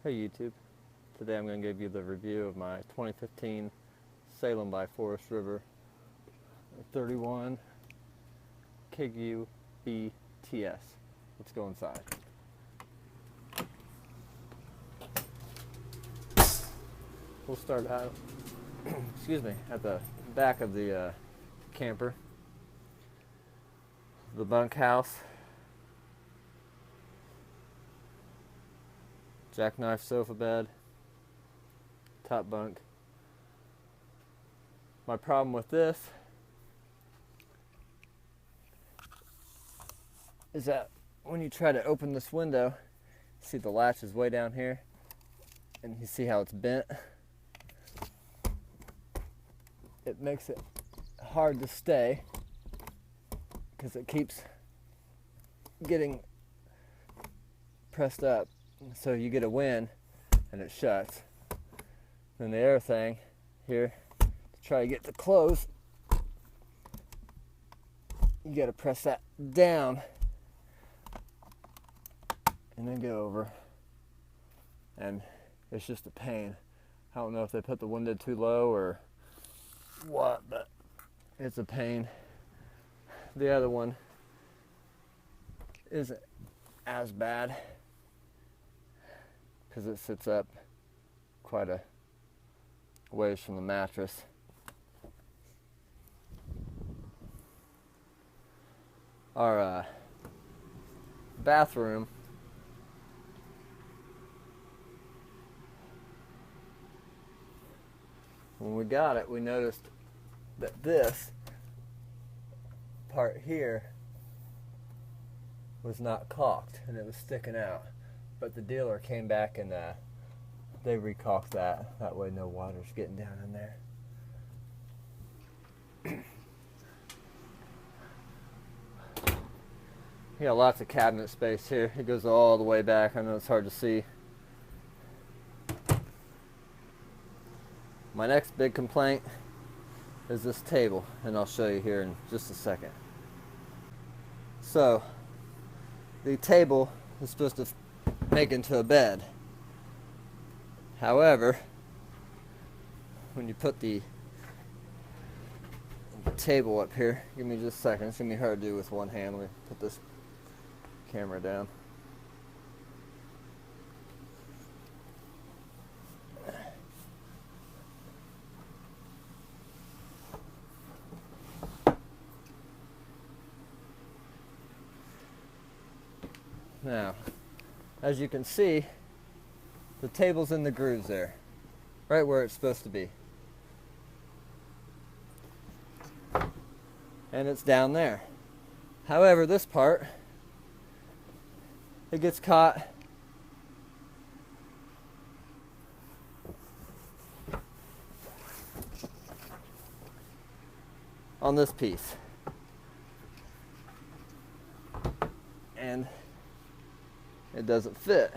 Hey YouTube, today I'm going to give you the review of my 2015 Salem by Forest River 31KQBTS. Let's go inside. We'll start out excuse me, at the back of the camper. The bunkhouse, jackknife sofa bed, top bunk. My problem with this is that when you try to open this window, see the latch is way down here, and you see how it's bent. It makes it hard to stay because it keeps getting pressed up. So you get a wind and it shuts. Then the other thing here, to try to get to close, you got to press that down and then go over. And it's just a pain. I don't know if they put the window too low or what, but it's a pain. The other one isn't as bad because it sits up quite a ways from the mattress. Our bathroom when we got it, we noticed that this part here was not caulked and it was sticking out, but the dealer came back and they recaulked that way no water's getting down in there. You got lots of cabinet space here. It goes all the way back. I know it's hard to see. My next big complaint is this table, and I'll show you here in just a second. So, the table is supposed to make into a bed. However, when you put the table up here, give me just a second, it's going to be hard to do with one hand. Let me put this camera down. Now, as you can see, the table's in the grooves there, right where it's supposed to be. And it's down there. However, this part, it gets caught on this piece. And it doesn't fit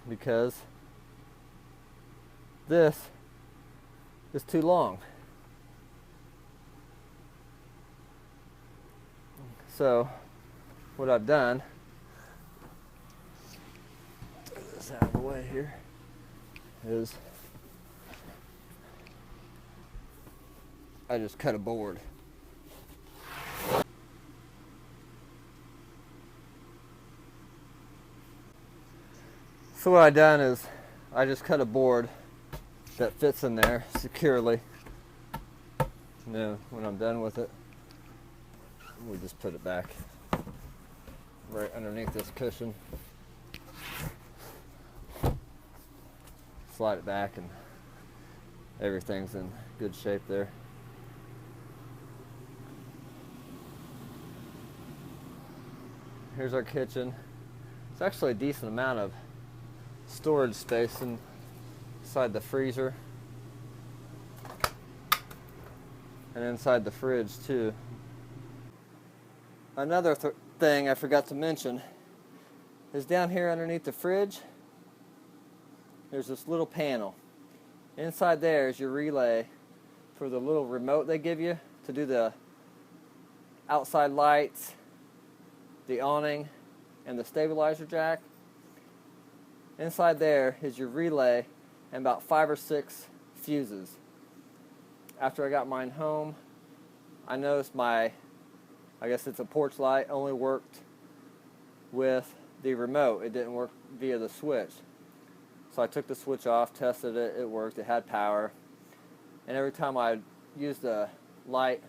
because this is too long. So what I've done, get this out of the way here, is I just cut a board. So what I've done is I just cut a board that fits in there securely. And then when I'm done with it, we just put it back right underneath this cushion. Slide it back and everything's in good shape there. Here's our kitchen. It's actually a decent amount of storage space inside the freezer and inside the fridge too. Another thing I forgot to mention is down here underneath the fridge, there's this little panel. Inside there is your relay for the little remote they give you to do the outside lights, the awning, and the stabilizer jack. Inside there is your relay and about 5 or 6 fuses. After I got mine home, I noticed I guess it's a porch light, only worked with the remote. It didn't work via the switch. So I took the switch off, tested it, it worked, it had power. And every time I used the light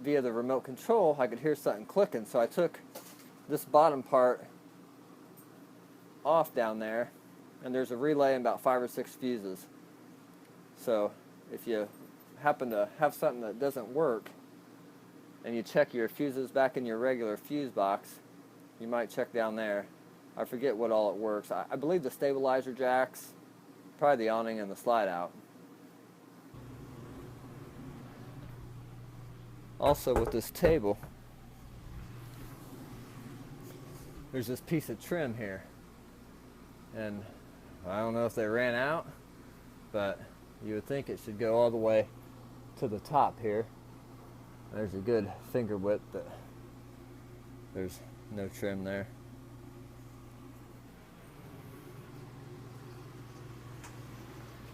via the remote control, I could hear something clicking. So I took this bottom part off down there, and there's a relay and about 5 or 6 fuses. So if you happen to have something that doesn't work and you check your fuses back in your regular fuse box, you might check down there. I forget what all it works. I believe the stabilizer jacks, probably the awning and the slide out. Also with this table, there's this piece of trim here, and I don't know if they ran out, but you would think it should go all the way to the top here. There's a good finger width, but there's no trim there.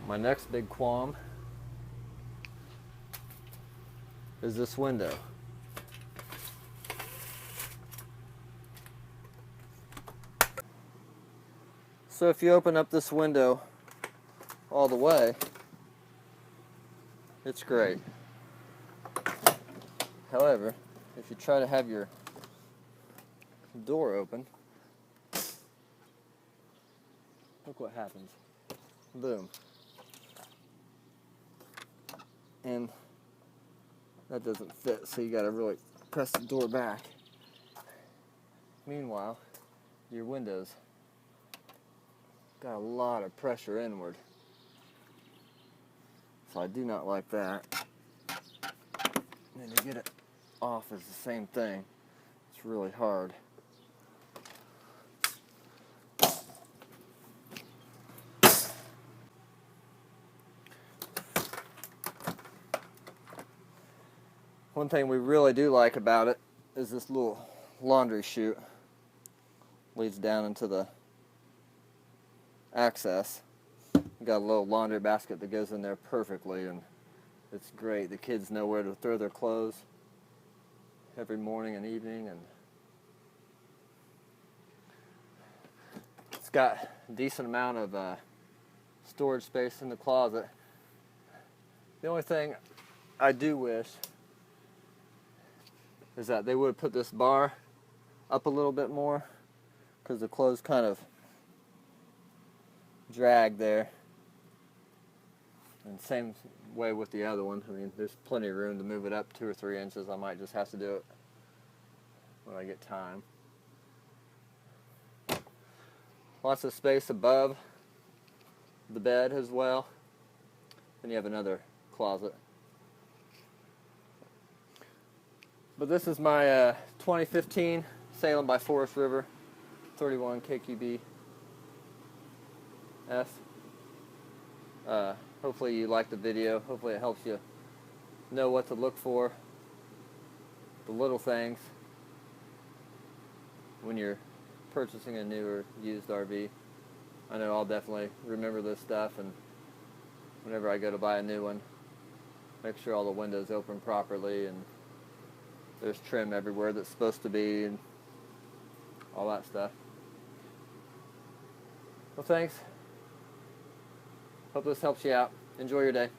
My next big qualm is this window. So if you open up this window all the way, it's great. However, if you try to have your door open, look what happens. Boom. And that doesn't fit, so you gotta really press the door back. Meanwhile, your windows got a lot of pressure inward. So I do not like that. And to get it off is the same thing. It's really hard. One thing we really do like about it is this little laundry chute. Leads down into the access. We've got a little laundry basket that goes in there perfectly, and it's great. The kids know where to throw their clothes every morning and evening, and it's got a decent amount of storage space in the closet. The only thing I do wish is that they would have put this bar up a little bit more, because the clothes kind of drag there. And same way with the other one. I mean, there's plenty of room to move it up 2 or 3 inches. I might just have to do it when I get time. Lots of space above the bed as well. Then you have another closet. But this is my 2015 Salem by Forest River 31KQBTS. Hopefully you liked the video. Hopefully it helps you know what to look for, the little things, when you're purchasing a new or used RV. I know I'll definitely remember this stuff, and whenever I go to buy a new one, make sure all the windows open properly and there's trim everywhere that's supposed to be and all that stuff. Well, thanks. Hope this helps you out. Enjoy your day.